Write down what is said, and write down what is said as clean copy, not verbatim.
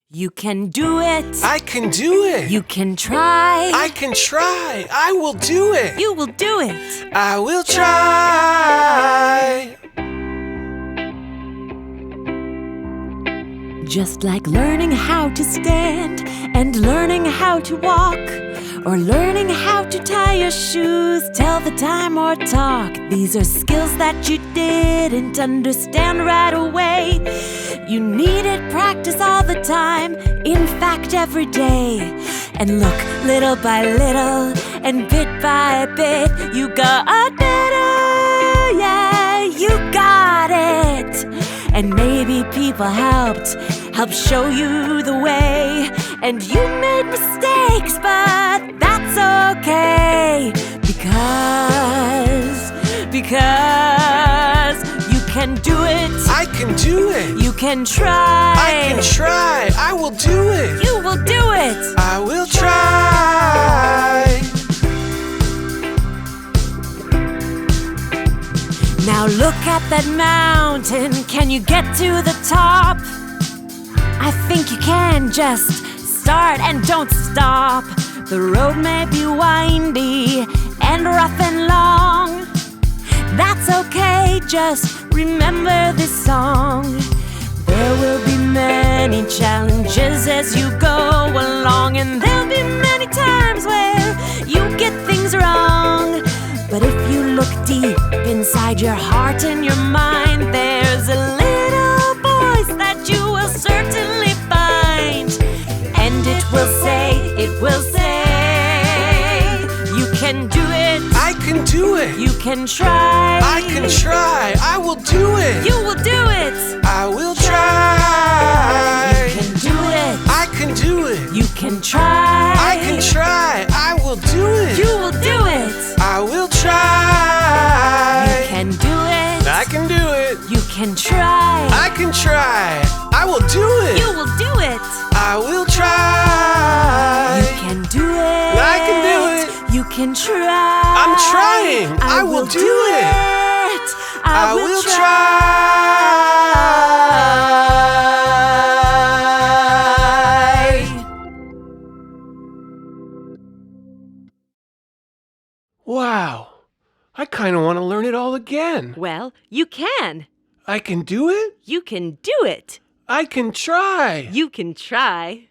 You can do it. I can do it. You can try. I can try. I will do it. You will do it. I will try. Just like learning how to stand and learning how to walk, or learning how to tie your shoes, tell the time or talk. These are skills that you didn't understand right away. You needed practice all the time, in fact every day. And look, little by little and bit by bit, you got better, yeah, you got it. And maybe people helped show you the way. And you made mistakes, but that's okay. Because you can do it. I can do it. You can try. I can try. I will do it. You will do it. I will try. Now look at that mountain. Can you get to the top? I think you can. Just start and don't stop. The road may be windy and rough and long. That's okay, just remember this song. There will be many challenges as you go along, and there'll be many times where you get things wrong. But if you look deep inside your heart and your mind, there's a little voice that you will certainly find. And it will say, you can do it. I can do it. You can try. I can try. I will do it. You will do it. I will try. You can do it. I can do it. You can try. I can try. I will do it. You will do it. I will try. You can do it. I can do it. You can try. I can try. I will do it. You will do it. I will try. You can do it. I can do it. You can try. I'm trying. I will do it. I will try. Wow. I kind of want to learn it all again. Well, you can. I can do it. You can do it. I can try. You can try.